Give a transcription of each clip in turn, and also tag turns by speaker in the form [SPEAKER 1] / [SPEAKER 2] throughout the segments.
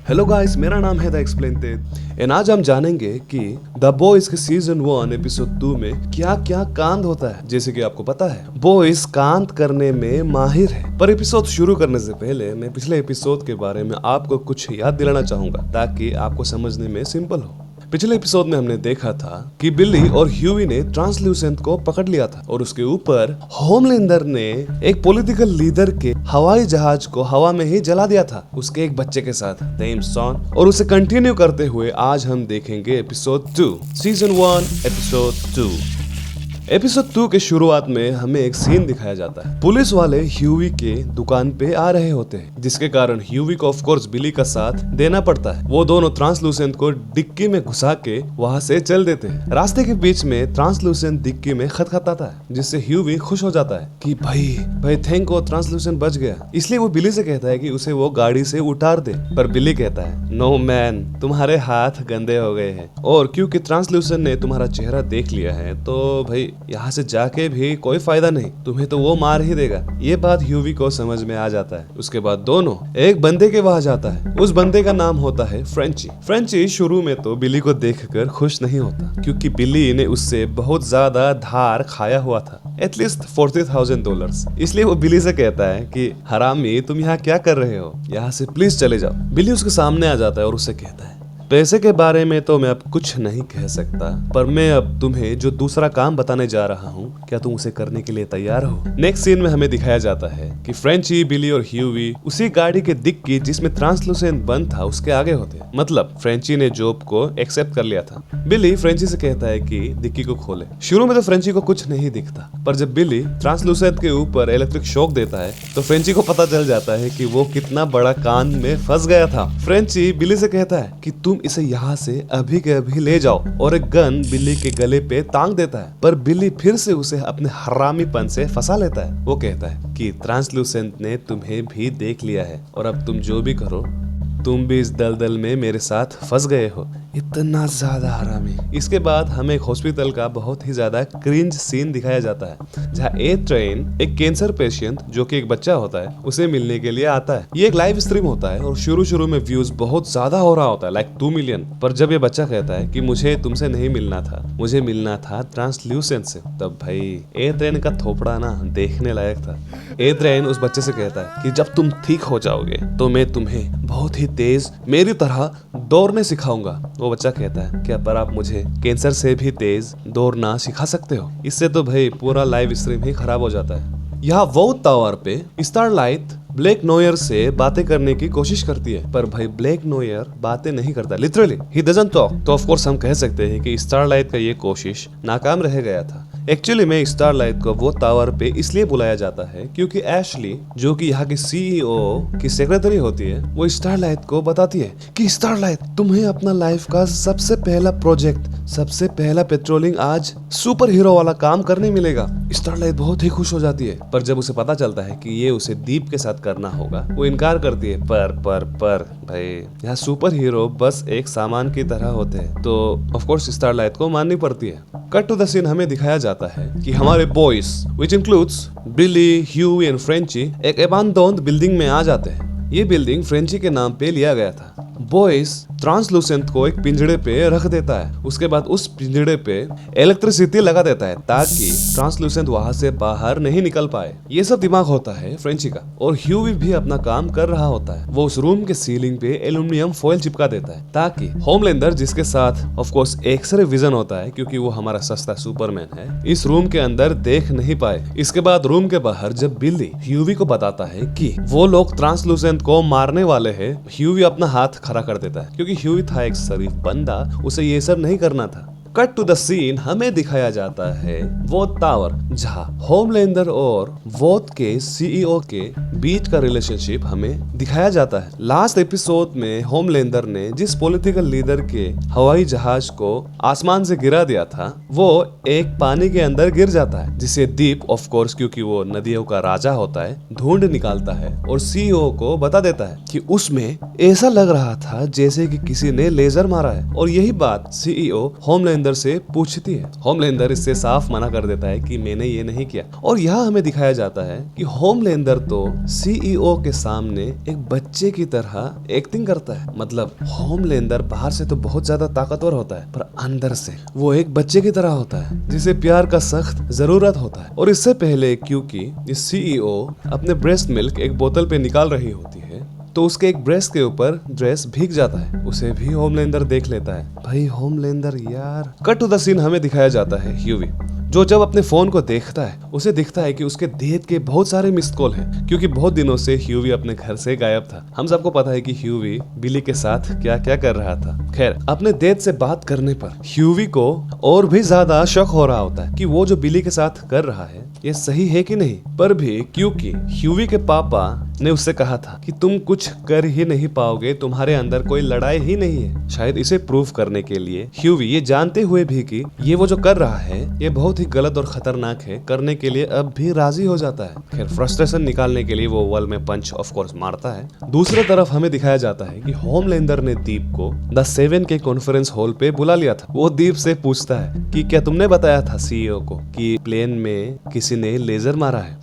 [SPEAKER 1] Hello guys, मेरा नाम है द एक्सप्लेनेटेड एंड आज हम जानेंगे कि द बॉयज के सीजन 1 एपिसोड 2 में क्या क्या कांड होता है। जैसे कि आपको पता है बॉयज कांड करने में माहिर है। पर एपिसोड शुरू करने से पहले मैं पिछले एपिसोड के बारे में आपको कुछ याद दिलाना चाहूंगा ताकि आपको समझने में सिंपल हो। पिछले एपिसोड में हमने देखा था कि बिली और ह्यूवी ने ट्रांसल्यूसेंट को पकड़ लिया था और उसके ऊपर होमलैंडर ने एक पॉलिटिकल लीडर के हवाई जहाज को हवा में ही जला दिया था उसके एक बच्चे के साथ नेम सॉन। और उसे कंटिन्यू करते हुए आज हम देखेंगे एपिसोड 2 सीजन 1 एपिसोड 2। एपिसोड 2 के शुरुआत में हमें एक सीन दिखाया जाता है। पुलिस वाले ह्यूवी के दुकान पे आ रहे होते हैं जिसके कारण ह्यूवी को ऑफ कोर्स बिली का साथ देना पड़ता है। वो दोनों ट्रांसलूसेंट को डिक्की में घुसा के वहां से चल देते हैं। रास्ते के बीच में ट्रांसलूसेंट डिक्की में खटखटाता है जिससे ह्यूवी खुश हो जाता है कि भाई थैंक गॉड ट्रांसलूसेंट बच गया। इसलिए वो बिली से कहता है कि उसे वो गाड़ी से उतार दे, पर बिली कहता है नो मैन, तुम्हारे हाथ गंदे हो गए हैं और क्योंकि ट्रांसलूसेंट ने तुम्हारा चेहरा देख लिया है तो भाई यहाँ से जाके भी कोई फायदा नहीं, तुम्हें तो वो मार ही देगा। ये बात ह्यूवी को समझ में आ जाता है। उसके बाद दोनों एक बंदे के वहां जाता है। उस बंदे का नाम होता है फ्रेंची। फ्रेंची शुरू में तो बिली को देखकर खुश नहीं होता क्योंकि बिली ने उससे बहुत ज्यादा धार खाया हुआ था, एटलीस्ट $40,000। इसलिए वो बिली से कहता है कि हरामी, तुम यहाँ क्या कर रहे हो, यहाँ से प्लीज चले जाओ। बिली उसके सामने आ जाता है और उससे कहता है पैसे के बारे में तो मैं अब कुछ नहीं कह सकता, पर मैं अब तुम्हें जो दूसरा काम बताने जा रहा हूँ, क्या तुम उसे करने के लिए तैयार हो। नेक्स्ट सीन में हमें दिखाया जाता है कि फ्रेंची, बिली और ह्यूवी उसी गाड़ी के डिक्की जिसमें ट्रांसलूसेंट बंद था उसके आगे होते हैं। मतलब फ्रेंची ने जॉब को एक्सेप्ट कर लिया था। बिली फ्रेंची से कहता है कि डिक्की को खोले। शुरू में तो फ्रेंची को कुछ नहीं दिखता, पर जब बिली ट्रांसलूसेंट के ऊपर इलेक्ट्रिक शॉक देता है तो फ्रेंची को पता चल जाता है कि वो कितना बड़ा कांड में फंस गया था। फ्रेंची बिली से कहता है कि तुम इसे यहाँ से अभी के अभी ले जाओ और एक गन बिली के गले पे टांग देता है, पर बिली फिर से उसे अपने हरामीपन से फंसा लेता है। वो कहता है कि ट्रांसलूसेंट ने तुम्हें भी देख लिया है और अब तुम जो भी करो, तुम भी इस दलदल में मेरे साथ फंस गए हो। इतना ज्यादा हरामी। इसके बाद हमें एक हॉस्पिटल का बहुत ही ज्यादा क्रिंज सीन दिखाया जाता है जहाँ ए ट्रेन एक कैंसर पेशेंट जो कि एक बच्चा होता है उसे मिलने के लिए आता है। ये एक लाइव स्ट्रीम होता है और शुरू में व्यूज बहुत ज्यादा हो रहा होता है, लाइक 2 मिलियन। पर जब ये बच्चा कहता है कि मुझे तुमसे नहीं मिलना था, मुझे मिलना था ट्रांसल्यूसेंट से, तब भाई ए ट्रेन का थोपड़ा ना देखने लायक था। ए ट्रेन उस बच्चे से कहता है कि जब तुम ठीक हो जाओगे तो मैं तुम्हें बहुत ही तेज मेरी तरह दौड़ने सिखाऊंगा। वो बच्चा कहता है क्या पर आप मुझे कैंसर से भी तेज दौड़ना सिखा सकते हो। इससे तो भाई पूरा लाइव स्ट्रीम ही खराब हो जाता है। यहाँ वो टावर पे स्टारलाइट ब्लैक नोयर से बातें करने की कोशिश करती है, पर भाई ब्लैक नोयर बातें नहीं करता, लिटरली ही डजंट टॉक। तो ऑफ कोर्स हम कह सकते हैं कि स्टारलाइट का ये कोशिश नाकाम रह गया था। एक्चुअली में स्टारलाइट को वो टावर पे इसलिए बुलाया जाता है क्योंकि एशली जो कि यहाँ की सीईओ की सेक्रेटरी होती है, वो स्टारलाइट को बताती है कि स्टारलाइट, तुम्हें अपना लाइफ का सबसे पहला प्रोजेक्ट, सबसे पहला पेट्रोलिंग आज सुपर हीरो वाला काम करने मिलेगा। स्टारलाइट बहुत ही खुश हो जाती है, पर जब उसे पता चलता है कि ये उसे दीप के साथ करना होगा, वो इनकार करती है। पर भाई यहाँ सुपर हीरो बस एक सामान की तरह होते हैं, तो ऑफ कोर्स स्टारलाइट को माननी पड़ती है। कट टू द सीन हमें दिखाया जाता है कि हमारे boys which includes Billy, Hughie and Frenchie एक अबैंडन्ड बिल्डिंग में आ जाते हैं। ये बिल्डिंग फ्रेंची के नाम पे लिया गया था। बॉयज ट्रांसलूसेंट को एक पिंजड़े पे रख देता है। उसके बाद उस पिंजड़े पे इलेक्ट्रिसिटी लगा देता है ताकि ट्रांसलूसेंट वहां से बाहर नहीं निकल पाए। ये सब दिमाग होता है फ्रेंची का, और ह्यूवी भी अपना काम कर रहा होता है। वो उस रूम के सीलिंग पे एल्यूमिनियम फॉइल चिपका देता है ताकि होमलैंडर, जिसके साथ ऑफ कोर्स एक्सरे विजन होता है क्योंकि वो हमारा सस्ता सुपरमैन है, इस रूम के अंदर देख नहीं पाए। इसके बाद रूम के बाहर जब बिली ह्यूवी को बताता है कि वो लोग ट्रांसलूसेंट को मारने वाले हैं, ह्यूवी अपना हाथ खड़ा कर देता है क्योंकि ह्यूवी था एक शरीफ बंदा, उसे ये सब नहीं करना था। कट टू द सीन हमें दिखाया जाता है वो टावर जहाँ होमलैंडर और वोट के सीईओ के बीच का रिलेशनशिप हमें दिखाया जाता है। लास्ट एपिसोड में होमलैंडर ने जिस पॉलिटिकल लीडर के हवाई जहाज को आसमान से गिरा दिया था, वो एक पानी के अंदर गिर जाता है, जिसे दीप ऑफ कोर्स क्योंकि वो नदियों का राजा होता है ढूंढ निकालता है और सीईओ को बता देता है कि उसमें ऐसा लग रहा था जैसे कि किसी ने लेजर मारा है। और यही बात सीईओ होमलैंडर होमलैंडर से पूछती है। होमलैंडर इससे साफ मना कर देता है कि मैंने ये नहीं किया। और यहाँ हमें दिखाया जाता है कि होमलैंडर तो सीईओ के सामने एक बच्चे की तरह एक्टिंग करता है। मतलब होमलैंडर बाहर से तो बहुत ज्यादा ताकतवर होता है, पर अंदर से वो एक बच्चे की तरह होता है जिसे प्यार का सख्त जरूरत होता है। और इससे पहले क्योंकि इस सीईओ अपने ब्रेस्ट मिल्क एक बोतल पे निकाल रही होती है, तो उसके एक ब्रेस्ट के ऊपर ड्रेस भीग जाता है। उसे भी होमलैंडर देख लेता है। भाई होमलैंडर यार। कट टू द सीन हमें दिखाया जाता है ह्यूवी, जो जब अपने फोन को देखता है उसे दिखता है कि उसके डेट के बहुत सारे मिस्ड कॉल हैं, क्योंकि बहुत दिनों से ह्यूवी अपने घर से गायब था। हम सबको पता है कि ह्यूवी बिली के साथ क्या क्या कर रहा था। खैर, अपने डेट से बात करने पर ह्यूवी को और भी ज्यादा शक हो रहा होता है कि वो जो बिली के साथ कर रहा है ये सही है कि नहीं। पर भी क्योंकि ह्यूवी के पापा ने उससे कहा था कि तुम कुछ कर ही नहीं पाओगे, तुम्हारे अंदर कोई लड़ाई ही नहीं है, शायद इसे प्रूव करने के लिए ह्यूवी ये जानते हुए भी कि ये वो जो कर रहा है ये बहुत ही गलत और खतरनाक है, करने के लिए अब भी राजी हो जाता है। खैर, फ्रस्ट्रेशन निकालने के लिए वो वॉल में पंच ऑफ कोर्स मारता है। दूसरी तरफ हमें दिखाया जाता है कि होमलैंडर ने दीप को द सेवन के कॉन्फ्रेंस हॉल पे बुला लिया था। वो दीप से पूछता है कि क्या तुमने बताया था सीईओ को कि प्लेन में किसी ने लेजर मारा है।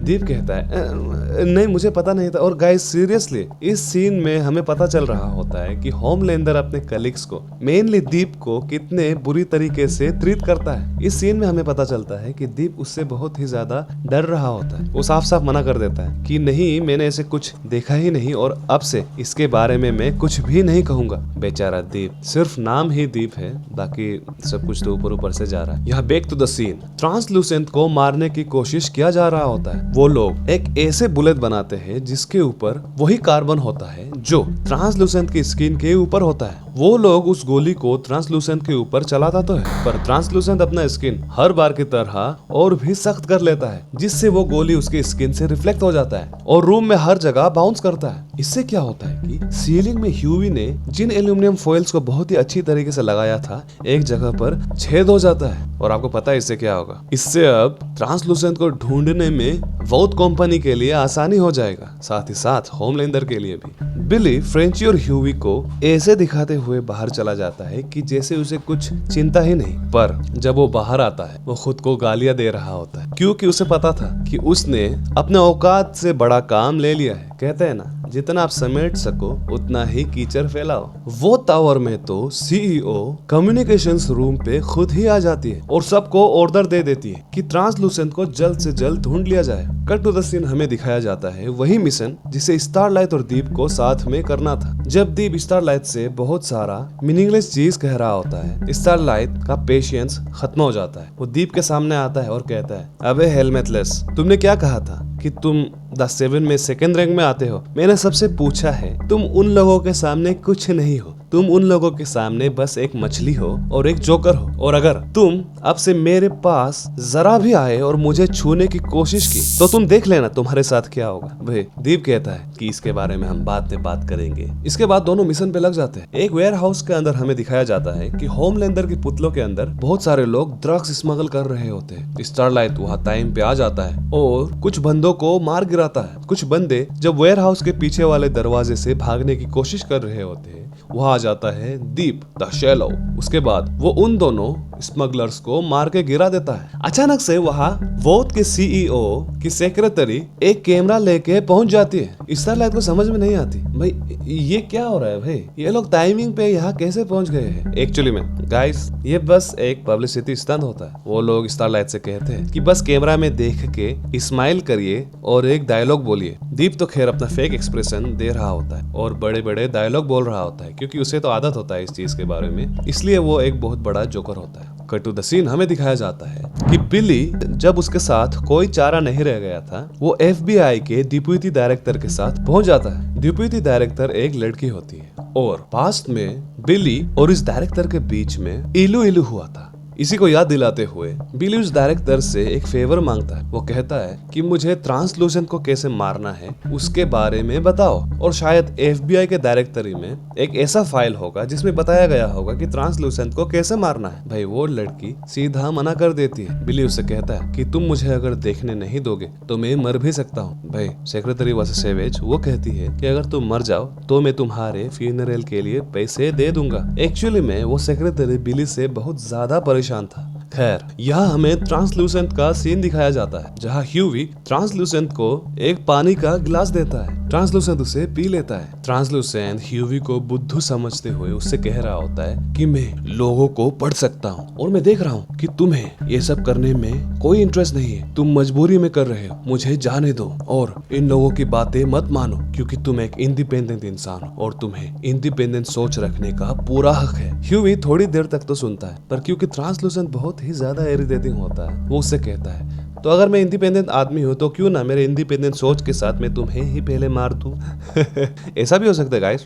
[SPEAKER 1] दीप कहता है नहीं, मुझे पता नहीं था। और गाइस सीरियसली इस सीन में हमें पता चल रहा होता है कि होमलैंडर अपने कलीग्स को, मेनली दीप को, कितने बुरी तरीके से ट्रीट करता है। इस सीन में हमें पता चलता है कि दीप उससे बहुत ही ज्यादा डर रहा होता है। वो साफ साफ मना कर देता है कि नहीं, मैंने ऐसे कुछ देखा ही नहीं और अब से इसके बारे में मैं कुछ भी नहीं कहूंगा। बेचारा दीप, सिर्फ नाम ही दीप है, बाकी सब कुछ तो ऊपर ऊपर से जा रहा है। यहाँ back to the scene, translucent को मारने की कोशिश किया जा रहा होता है। वो लोग एक ऐसे बुलेट बनाते हैं जिसके ऊपर वही कार्बन होता है जो ट्रांसलूसेंट की स्किन के ऊपर होता है। वो लोग उस गोली को ट्रांसलूसेंट के ऊपर चलाता तो है, पर ट्रांसलूसेंट अपना स्किन हर बार की तरह और भी सख्त कर लेता है, जिससे वो गोली उसकी स्किन से रिफ्लेक्ट हो जाता है और रूम में हर जगह बाउंस करता है। इससे क्या होता है कि सीलिंग में ह्यूवी ने जिन एल्यूमिनियम फॉइल्स को बहुत ही अच्छी तरीके से लगाया था, एक जगह पर छेद हो जाता है। और आपको पता है इससे क्या होगा? इससे अब ट्रांसलूसेंट को ढूंढने में वोट कंपनी के लिए आसानी हो जाएगा, साथ ही साथ होमलैंडर के लिए भी। बिली फ्रेंची और ह्यूवी को ऐसे दिखाते हुए बाहर चला जाता है कि जैसे उसे कुछ चिंता ही नहीं, पर जब वो बाहर आता है वो खुद को गालियां दे रहा होता है, क्योंकि उसे पता था कि उसने अपने औकात से बड़ा काम ले लिया है। कहते हैं ना, जितना आप समेट सको उतना ही कीचड़ फैलाओ। वो टावर में तो सीईओ कम्युनिकेशंस रूम पे खुद ही आ जाती है और सबको ऑर्डर दे देती है कि ट्रांसलूसेंट को जल्द से जल्द ढूंढ लिया जाए। कट टू द सीन हमें दिखाया जाता है वही मिशन जिसे स्टारलाइट और दीप को साथ में करना था। जब दीप स्टारलाइट से बहुत सारा मीनिंगलेस चीज कह रहा होता है, स्टारलाइट का पेशेंस खत्म हो जाता है। वो दीप के सामने आता है और कहता है, अबे हेलमेटलेस, तुमने क्या कहा था कि तुम द सेवन में सेकंड रैंक में आते हो? मैंने सबसे पूछा है, तुम उन लोगों के सामने कुछ नहीं हो, तुम उन लोगों के सामने बस एक मछली हो और एक जोकर हो। और अगर तुम अब से मेरे पास जरा भी आए और मुझे छूने की कोशिश की तो तुम देख लेना तुम्हारे साथ क्या होगा। भाई दीप कहता है कि इसके बारे में हम बाद में बात करेंगे। इसके बाद दोनों मिशन पे लग जाते हैं। एक वेयर हाउस के अंदर हमें दिखाया जाता है कि होमलैंडर के पुतलों के अंदर बहुत सारे लोग ड्रग्स स्मगल कर रहे होते हैं। स्टारलाइट वहाँ टाइम पे आ जाता है और कुछ बंदों को मार गिराता है। कुछ बंदे जब वेयर हाउस के पीछे वाले दरवाजे से भागने की कोशिश कर रहे होते हैं, वहां आ जाता है दीप द शैलो। उसके बाद वो उन दोनों स्मगलर्स को मार के गिरा देता है। अचानक से वहां वोट के सीईओ की सेक्रेटरी एक कैमरा लेके पहुंच जाती है। स्टारलाइट को समझ में नहीं आती, भाई ये क्या हो रहा है, भाई ये लोग टाइमिंग पे यहाँ कैसे पहुंच गए हैं। एक्चुअली में गाइस, ये बस एक पब्लिसिटी स्टंट होता है। वो लोग स्टारलाइट से कहते हैं कि बस कैमरा में देख के स्माइल करिए और एक डायलॉग बोलिए। दीप तो खैर अपना फेक एक्सप्रेशन दे रहा होता है और बड़े बड़े डायलॉग बोल रहा होता है, क्योंकि उसे तो आदत होता है इस चीज के बारे में, इसलिए वो एक बहुत बड़ा जोकर होता है। कट टू द सीन हमें दिखाया जाता है कि बिली, जब उसके साथ कोई चारा नहीं रह गया था, वो एफबीआई के डिप्यूटी डायरेक्टर के साथ पहुंच जाता है। डिप्यूटी डायरेक्टर एक लड़की होती है और पास्ट में बिली और इस डायरेक्टर के बीच में इलू इलू हुआ था। इसी को याद दिलाते हुए बिली उस डायरेक्टर से एक फेवर मांगता है। वो कहता है कि मुझे ट्रांसलूसेंट को कैसे मारना है उसके बारे में बताओ, और शायद FBI के डायरेक्टरी में एक ऐसा फाइल होगा जिसमें बताया गया होगा कि ट्रांसलूसेंट को कैसे मारना है। भाई वो लड़की सीधा मना कर देती है। बिली उससे कहता है कि तुम मुझे अगर देखने नहीं दोगे तो मैं मर भी सकता हूँ। भाई सेक्रेटरी वर्सेस सेवेज वो कहती है कि अगर तुम मर जाओ तो मैं तुम्हारे फ्यूनरल के लिए पैसे दे दूंगा। एक्चुअली में वो सेक्रेटरी बिली से बहुत ज्यादा परेशान था। खैर, यहाँ हमें ट्रांसलूसेंट का सीन दिखाया जाता है जहाँ ह्यूवी ट्रांसलूसेंट को एक पानी का गिलास देता है। ट्रांसलूसेंट उसे पी लेता है। ट्रांसलूसेंट ह्यूवी को बुद्धू समझते हुए उससे कह रहा होता है कि मैं लोगों को पढ़ सकता हूँ और मैं देख रहा हूँ कि तुम्हें ये सब करने में कोई इंटरेस्ट नहीं है, तुम मजबूरी में कर रहे हो, मुझे जाने दो और इन लोगों की बातें मत मानो क्योंकि तुम एक इंडिपेंडेंट इंसान हो और तुम्हें इंडिपेंडेंट सोच रखने का पूरा हक है। ह्यूवी थोड़ी देर तक तो सुनता है, पर क्योंकि ट्रांसलूसेंट बहुत ही ज्यादा इरिटेटिंग होता है वो उससे कहता है तो अगर मैं इंडिपेंडेंट आदमी हूँ तो क्यों ना मेरे इंडिपेंडेंट सोच के साथ मैं तुम्हें ही पहले मार दूं। ऐसा भी हो सकता है गाइस,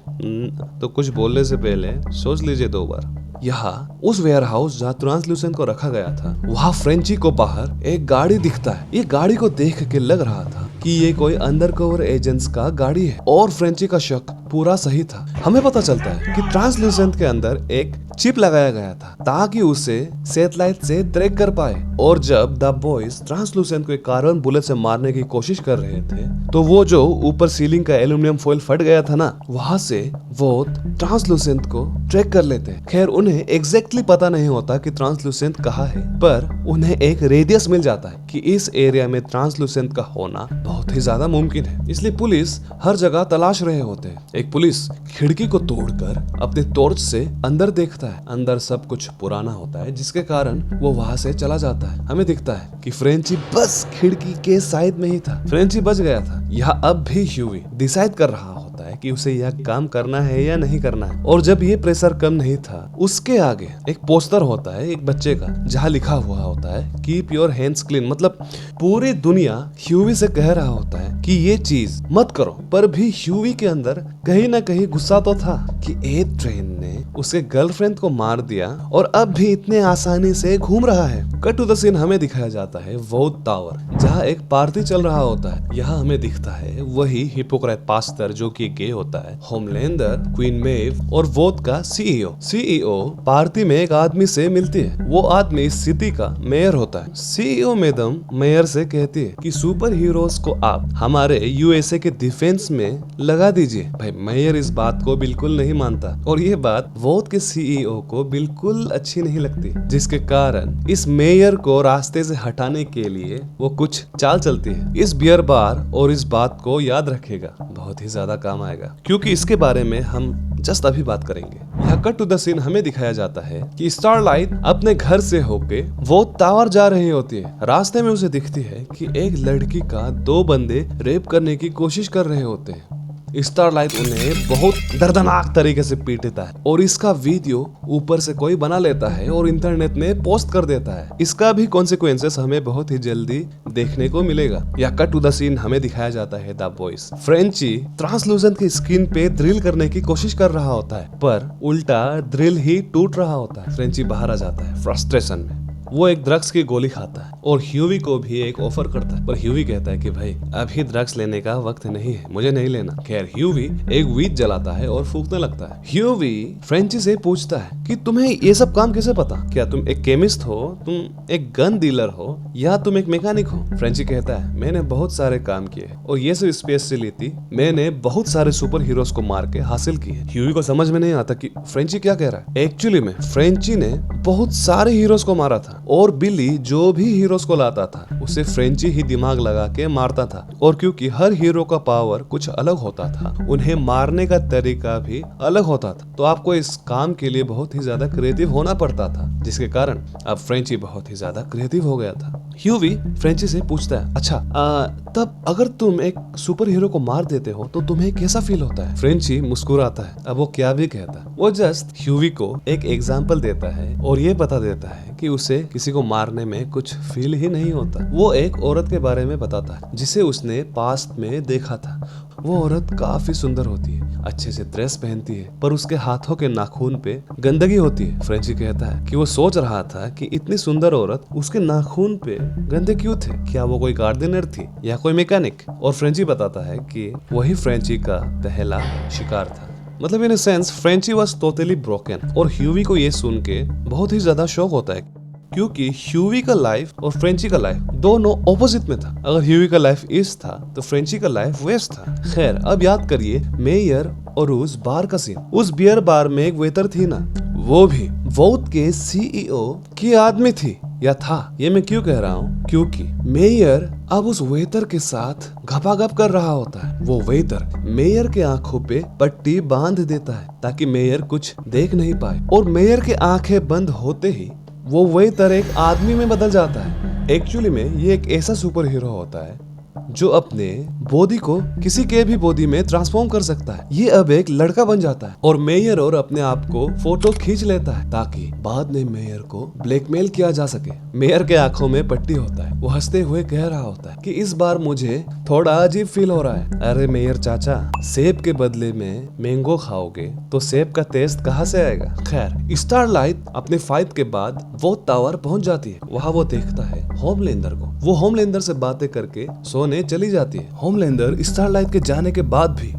[SPEAKER 1] तो कुछ बोलने से पहले सोच लीजिए 2 बार। यहाँ उस वेयर हाउस जहाँ ट्रांसलूसेंट को रखा गया था वहाँ फ्रेंची को बाहर एक गाड़ी दिखता है। ये गाड़ी को देख के लग रहा था कि ये कोई अंडरकवर एजेंट्स का गाड़ी है और फ्रेंची का शक पूरा सही था। हमें पता चलता है कि ट्रांसलूसेंट के अंदर एक चिप लगाया गया था ताकि उसे सैटेलाइट से ट्रैक कर पाए, और जब द बॉयज ट्रांसलूसेंट को एक कार्बन बुलेट से मारने की कोशिश कर रहे थे तो वो जो ऊपर सीलिंग का एल्यूमिनियम फॉइल फट गया था ना, वहां से वो ट्रांसलूसेंट को ट्रैक कर लेते हैं। खैर उन्हें एग्जैक्टली पता नहीं होता कि ट्रांसलूसेंट कहाँ है, पर उन्हें एक रेडियस मिल जाता है कि इस एरिया में ट्रांसलूसेंट का होना बहुत ही ज्यादा मुमकिन है। इसलिए पुलिस हर जगह तलाश रहे होते हैं। एक पुलिस खिड़की को तोड़कर अपने टॉर्च से अंदर देखता है। अंदर सब कुछ पुराना होता है जिसके कारण वो वहां से चला जाता है। हमें दिखता है कि फ्रेंची बस खिड़की के साइड में ही था। फ्रेंची बच गया था। यहाँ अब भी ह्यूवी डिसाइड कर रहा होता है कि उसे यह काम करना है या नहीं करना है, और जब ये प्रेशर कम नहीं था उसके आगे एक पोस्टर होता है एक बच्चे का जहाँ लिखा हुआ होता है कीप योर हैंड्स क्लीन। मतलब पूरी दुनिया ह्यूवी से कह रहा होता है कि ये चीज मत करो, पर भी ह्यूवी के अंदर कहीं ना कहीं गुस्सा तो था कि एक ट्रेन ने उसके गर्लफ्रेंड को मार दिया और अब भी इतने आसानी से घूम रहा है। कट टू द सीन हमें दिखाया जाता है वोट टावर जहाँ एक पार्टी चल रहा होता है। यहाँ हमें दिखता है वही हिपोक्रेट पास्टर जो कि गे होता है, होमलैंडर, क्वीन मेव और वोट का सीईओ पार्टी में एक आदमी से मिलती है। वो आदमी इस सिटी का मेयर होता है। सीईओ मैडम मेयर से कहती है कि सुपर हीरोज को आप हमारे यूएसए के डिफेंस में लगा दीजिए। भाई मेयर इस बात को बिल्कुल नहीं मानता और ये बात वोट के सीईओ को बिल्कुल अच्छी नहीं लगती, जिसके कारण इस मेयर को रास्ते से हटाने के लिए वो कुछ चाल चलती है। इस बियर बार और इस बात को याद रखेगा, बहुत ही ज्यादा काम आएगा क्योंकि इसके बारे में हम जस्ट अभी बात करेंगे। यहाँ कट टू द सीन हमें दिखाया जाता है कि स्टारलाइट अपने घर से होके वो टावर जा रही होती है। रास्ते में उसे दिखती है कि एक लड़की का 2 बंदे रेप करने की कोशिश कर रहे होते हैं। स्टारलाइट उन्हें बहुत दर्दनाक तरीके से पीटता है और इसका वीडियो ऊपर से कोई बना लेता है और इंटरनेट में पोस्ट कर देता है। इसका भी कॉन्सिक्वेंसेस हमें बहुत ही जल्दी देखने को मिलेगा। या कट टू द सीन हमें दिखाया जाता है द बॉयज फ्रेंची ट्रांसलूसेंट की स्किन पे ड्रिल करने की कोशिश कर रहा होता है, पर उल्टा ड्रिल ही टूट रहा होता है। फ्रेंची बाहर आ जाता है फ्रस्ट्रेशन में। वो एक ड्रग्स की गोली खाता है और ह्यूवी को भी एक ऑफर करता है, पर ह्यूवी कहता है कि भाई अभी ड्रग्स लेने का वक्त नहीं है, मुझे नहीं लेना। खैर ह्यूवी एक वीड जलाता है और फूंकने लगता है। ह्यूवी फ्रेंची से पूछता है कि तुम्हें ये सब काम कैसे पता? क्या तुम एक केमिस्ट हो, तुम एक गन डीलर हो, या तुम एक मैकेनिक हो? फ्रेंची कहता है मैंने बहुत सारे काम किए और ये सब स्पेशलिटी मैंने बहुत सारे सुपर हीरोज को मार के हासिल की है। ह्यूवी को समझ में नहीं आता कि फ्रेंची क्या कह रहा है। एक्चुअली में फ्रेंची ने बहुत सारे हीरोज को मारा था और बिली जो भी हीरोज को लाता था उसे फ्रेंची ही दिमाग लगा के मारता था, और क्योंकि हर हीरो का पावर कुछ अलग होता था उन्हें मारने का तरीका भी अलग होता था, तो आपको इस काम के लिए बहुत ही ज्यादा क्रिएटिव होना पड़ता था, जिसके कारण अब फ्रेंची बहुत ही ज्यादा क्रिएटिव हो गया था। ह्यूवी फ्रेंची से पूछता है अच्छा तब अगर तुम एक सुपर हीरो को मार देते हो तो तुम्हें कैसा फील होता है? फ्रेंची मुस्कुराता है। अब वो क्या भी कहता है, वो जस्ट ह्यूवी को एक एग्जाम्पल देता है और ये बता देता है कि उसे किसी को मारने में कुछ फील ही नहीं होता। वो एक औरत के बारे में बताता है जिसे उसने पास्ट में देखा था वो औरत काफी सुंदर होती है, अच्छे से ड्रेस पहनती है, पर उसके हाथों के नाखून पे गंदगी होती है। फ्रेंची कहता है कि वो सोच रहा था कि इतनी सुंदर औरत उसके नाखून पे गंदे क्यों थे, क्या वो कोई गार्डनर थी या कोई मैकेनिक। और फ्रेंची बताता है कि वही फ्रेंची का पहला शिकार था। मतलब in sense Frenchie was totally broken. और ह्यूवी को ये सुन के बहुत ही ज्यादा शौक होता है, क्योंकि ह्यूवी का लाइफ और फ्रेंची का लाइफ दोनों ऑपोजिट में था। अगर ह्यूवी का लाइफ ईस्ट था तो फ्रेंची का लाइफ वेस्ट था। खैर, अब याद करिए मेयर और उस बार का सीन। उस बियर बार में एक वेटर थी ना, वो भी वोट के सीईओ की आदमी थी या था। ये मैं क्यों कह रहा हूँ, क्योंकि मेयर अब उस वेटर के साथ घपाघप कर रहा होता है। वो वेटर मेयर के आंखों पे पट्टी बांध देता है ताकि मेयर कुछ देख नहीं पाए, और मेयर के आंखें बंद होते ही वो वेटर एक आदमी में बदल जाता है। एक्चुअली में ये एक ऐसा सुपर हीरो होता है जो अपने बॉडी को किसी के भी बॉडी में ट्रांसफॉर्म कर सकता है। ये अब एक लड़का बन जाता है और मेयर और अपने आप को फोटो खींच लेता है ताकि बाद में मेयर को ब्लैकमेल किया जा सके। मेयर के आंखों में पट्टी होता है, वो हंसते हुए कह रहा होता है कि इस बार मुझे थोड़ा अजीब फील हो रहा है। अरे मेयर चाचा, सेब के बदले में मैंगो खाओगे तो सेब का टेस्ट कहाँ से आएगा। खैर, स्टारलाइट अपने फाइट के बाद वो टावर पहुंच जाती है। वहाँ वो देखता है होमलैंडर को। वो होमलैंडर से बातें करके सोने चली जाती है। होमलैंडर स्टारलाइट के जाने के बाद भी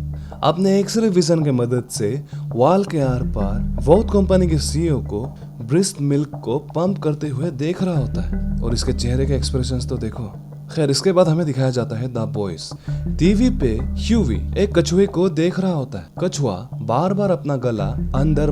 [SPEAKER 1] अपने एक्सरे विजन के मदद से वॉल के आर पार वोट कंपनी के सीईओ को ब्रेस्ट मिल्क को पंप करते हुए देख रहा होता है, और इसके चेहरे के एक्सप्रेशंस तो देखो। खैर, इसके बाद हमें दिखाया जाता है द बॉयज। टीवी पे ह्यूवी एक कछुए को देख रहा होता है। कछुआ बार बार अपना गला अंदर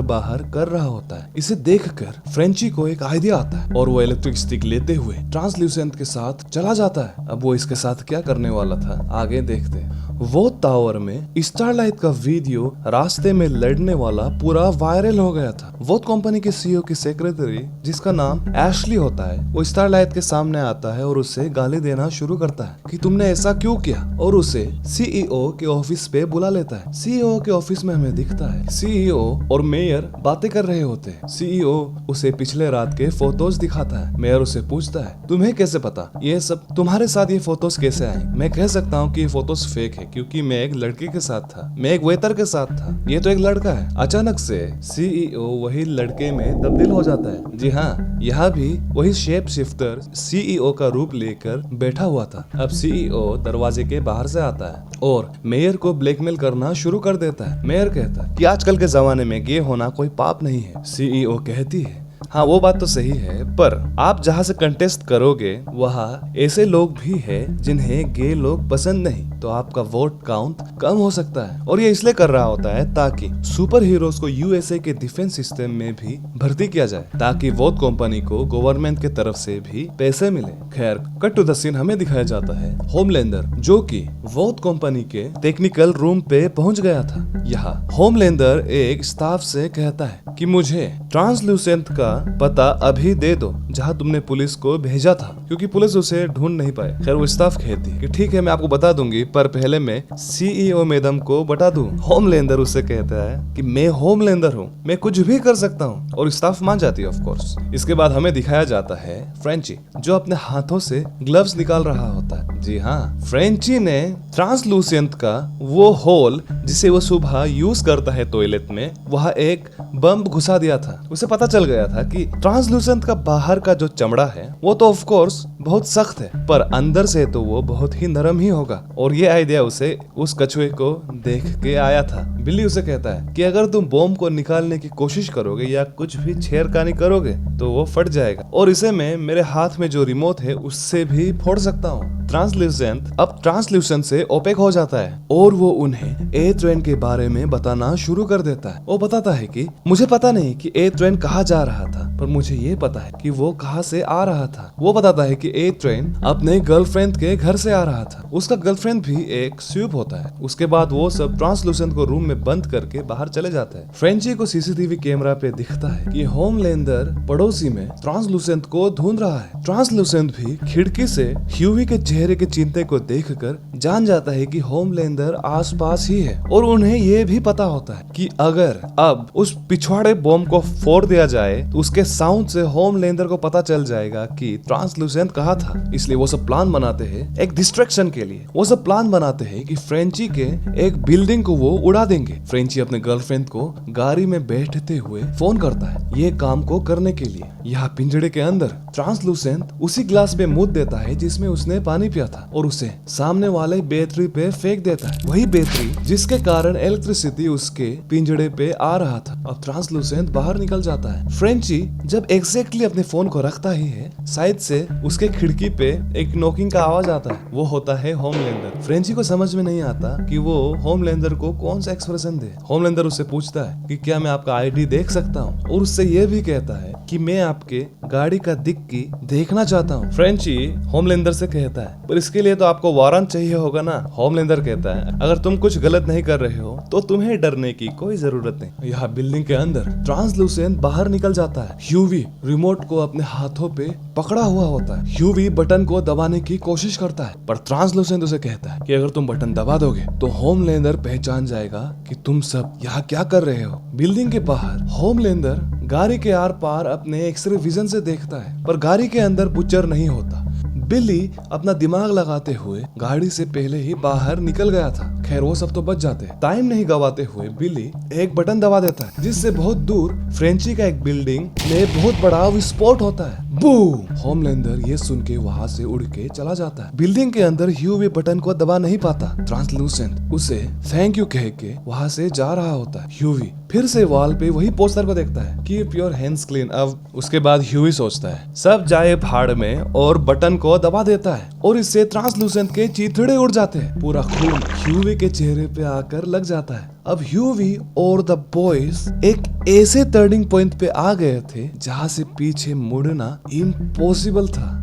[SPEAKER 1] बाहर कर रहा होता है। इसे देखकर फ्रेंची को एक आइडिया आता है और वो इलेक्ट्रिक स्टिक लेते हुए ट्रांसल्यूसेंट के साथ चला जाता है। अब वो इसके साथ क्या करने वाला था, आगे देखते हैं। वो टावर में स्टारलाइट का वीडियो रास्ते में लड़ने वाला पूरा वायरल हो गया था। वो कंपनी के सीईओ की सेक्रेटरी, जिसका नाम एशली होता है, वो स्टारलाइट के सामने आता है और उसे गाली देना शुरू करता है कि तुमने ऐसा क्यों किया, और उसे सीईओ के ऑफिस पे बुला लेता है। सीईओ के ऑफिस में हमें दिखता है सीईओ और मेयर बातें कर रहे होते हैं। सीईओ उसे पिछले रात के फोटोज दिखाता है। मेयर उसे पूछता है, तुम्हें कैसे पता, ये सब तुम्हारे साथ ये फोटोज कैसे आए। मैं कह सकता हूँ कि ये फोटोज फेक है, क्योंकि मैं एक लड़की के साथ था, मैं एक वेटर के साथ था, ये तो एक लड़का है। अचानक से सीईओ वही लड़के में तब्दील हो जाता है। जी हाँ, यहाँ भी वही शेप शिफ्टर सीईओ का रूप लेकर बैठा हुआ था। अब सीईओ दरवाजे के बाहर से आता है और मेयर को ब्लैकमेल करना शुरू कर देता है। मेयर कहता है कि आजकल के जमाने में गे होना कोई पाप नहीं है। सीईओ कहती है, हाँ वो बात तो सही है, पर आप जहाँ से कंटेस्ट करोगे वहाँ ऐसे लोग भी हैं जिन्हें गे लोग पसंद नहीं, तो आपका वोट काउंट कम हो सकता है। और ये इसलिए कर रहा होता है ताकि सुपर हीरोज को यूएसए के डिफेंस सिस्टम में भी भर्ती किया जाए, ताकि वोट कंपनी को गवर्नमेंट के तरफ से भी पैसे मिले। खैर, कट टू द सीन हमें दिखाया जाता है होमलैंडर, जो कि वोट कंपनी के टेक्निकल रूम पे पहुंच गया था। यहाँ होमलैंडर एक स्टाफ से कहता है कि मुझे ट्रांसल्यूसेंट का पता अभी दे दो जहाँ तुमने पुलिस को भेजा था, क्योंकि पुलिस उसे ढूंढ नहीं पाए। खैर, वो स्टाफ कहती है कि ठीक है, मैं आपको बता दूंगी, पर पहले मैं सीईओ मैडम को बता दूं। होमलैंडर उससे कहता है कि मैं होमलैंडर हूँ, मैं कुछ भी कर सकता हूँ, और स्टाफ मान जाती है ऑफ कोर्स। इसके बाद हमें दिखाया जाता है फ्रेंची, जो अपने हाथों से ग्लव्स निकाल रहा होता है। जी हाँ, फ्रेंची ने ट्रांसलूसेंट का वो होल जिसे वो सुबह यूज करता है टॉयलेट में, वहाँ एक बम घुसा दिया था। उसे पता चल गया था कि ट्रांसलूसेंट का बाहर का जो चमड़ा है वो तो ऑफ कोर्स बहुत सख्त है, पर अंदर से तो वो बहुत ही नरम ही होगा। और ये आइडिया उसे उस कछुए को देख के आया था। बिल्ली उसे कहता है कि अगर तुम बॉम्ब को निकालने की कोशिश करोगे या कुछ भी छेड़खानी करोगे तो वो फट जाएगा, और इसे मैं मेरे हाथ में जो रिमोट है उससे भी फोड़ सकता हूँ। ट्रांसल्यूसेंट अब ट्रांसल्यूसेंट से ओपेक हो जाता है और वो उन्हें ए ट्रेन के बारे में बताना शुरू कर देता है। वो बताता है कि मुझे पता नहीं कि ए ट्रेन कहाँ जा रहा था, पर मुझे ये पता है कि वो कहाँ से आ रहा था। वो बताता है कि ए ट्रेन अपने गर्लफ्रेंड के घर से आ रहा था। उसका गर्लफ्रेंड भी एक स्वीप होता है। उसके बाद वो सब ट्रांसल्यूसेंट को रूम में बंद करके बाहर चले जाता है। फ्रेंची को सीसीटीवी कैमरा पे दिखता है कि होमलैंडर पड़ोसी में ट्रांसल्यूसेंट को ढूंढ रहा है। ट्रांसल्यूसेंट भी खिड़की से ह्यूवी के चेहरे के चिन्ह को देखकर जान जाता है कि होमलैंडर आसपास ही है, और उन्हें ये भी पता होता है कि अगर अब उस पिछवाड़े बॉम्ब को फोड़ दिया जाए तो उस उसके साउंड से होमलैंडर को पता चल जाएगा कि ट्रांसलूसेंट कहाँ था। इसलिए वो सब प्लान बनाते हैं एक डिस्ट्रैक्शन के लिए। वो सब प्लान बनाते हैं कि फ्रेंची के एक बिल्डिंग को वो उड़ा देंगे। फ्रेंची अपने गर्लफ्रेंड को गाड़ी में बैठते हुए फोन करता है ये काम को करने के लिए। यहाँ पिंजड़े के अंदर ट्रांसलूसेंट उसी ग्लास में मुद देता है जिसमें उसने पानी पिया था और उसे सामने वाले बैटरी पे फेंक देता है। वही बैटरी जिसके कारण इलेक्ट्रिसिटी उसके पिंजड़े पे आ रहा था। अब ट्रांसलूसेंट बाहर निकल जाता है। फ्रेंची जब एग्जैक्टली अपने फोन को रखता ही है, साइड से उसके खिड़की पे एक नॉकिंग का आवाज आता है। वो होता है होमलैंडर। फ्रेंची को समझ में नहीं आता कि वो होमलैंडर को कौन सा एक्सप्रेशन दे। होमलैंडर उससे पूछता है कि क्या मैं आपका आईडी देख सकता हूँ, और उससे ये भी कहता है कि मैं आपके गाड़ी का डिक्की देखना चाहता हूँ। फ्रेंची होमलैंडर से कहता है पर इसके लिए तो आपको वारंट चाहिए होगा ना। होमलैंडर कहता है अगर तुम कुछ गलत नहीं कर रहे हो तो तुम्हें डरने की कोई जरूरत नहीं। यहाँ बिल्डिंग के अंदर ट्रांसलूसेंट बाहर निकल जाता है। ह्यूवी रिमोट को अपने हाथों पे पकड़ा हुआ होता है। ह्यूवी बटन को दबाने की कोशिश करता है पर ट्रांसलूसेंट उसे कहता है कि अगर तुम बटन दबा दोगे तो होमलैंडर पहचान जाएगा कि तुम सब यहाँ क्या कर रहे हो। बिल्डिंग के बाहर होमलैंडर गाड़ी के आर पार अपने एक्सरे विजन से देखता है पर गाड़ी के अंदर बुचर नहीं होता। बिल्ली अपना दिमाग लगाते हुए गाड़ी से पहले ही बाहर निकल गया था। खैर वो सब तो बच जाते हैं। टाइम नहीं गवाते हुए बिल्ली एक बटन दबा देता है जिससे बहुत दूर फ्रेंची का एक बिल्डिंग में बहुत बड़ा विस्फोट होता है। बूम! होमलैंडर ये सुन के वहाँ से उड़ के चला जाता है। बिल्डिंग के अंदर ह्यूवी बटन को दबा नहीं पाता। ट्रांसलूसेंट उसे थैंक यू कह के वहाँ से जा रहा होता है। ह्यूवी फिर से वॉल पे वही पोस्टर को देखता है कीप योर हैंड्स क्लीन। अब उसके बाद ह्यूवी सोचता है सब जाए भाड़ में और बटन को दबा देता है और इससे ट्रांसलूसेंट के चीथड़े उड़ जाते हैं। पूरा खून ह्यूवी के चेहरे पे आकर लग जाता है। अब ह्यूवी और द बॉयज एक ऐसे टर्निंग पॉइंट पे आ गए थे जहां से पीछे मुड़ना इम्पॉसिबल था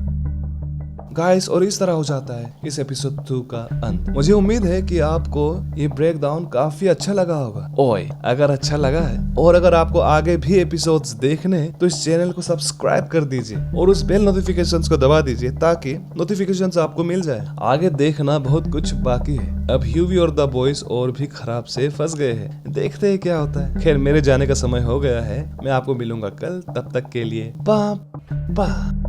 [SPEAKER 1] गाइस। और इस तरह हो जाता है इस एपिसोड 2 का अंत। मुझे उम्मीद है कि आपको ये ब्रेक डाउन काफी अच्छा लगा होगा। ओए अगर अच्छा लगा है और अगर आपको आगे भी एपिसोड्स देखने हैं तो इस चैनल को सब्सक्राइब कर दीजिए और उस बेल नोटिफिकेशंस को दबा दीजिए ताकि नोटिफिकेशंस आपको मिल जाए। आगे देखना बहुत कुछ बाकी है। अब ह्यूवी और द बॉयज और भी खराब से फंस गए हैं। देखते हैं क्या होता है। खैर मेरे जाने का समय हो गया है। मैं आपको मिलूंगा कल। तब तक के लिए बाय बाय।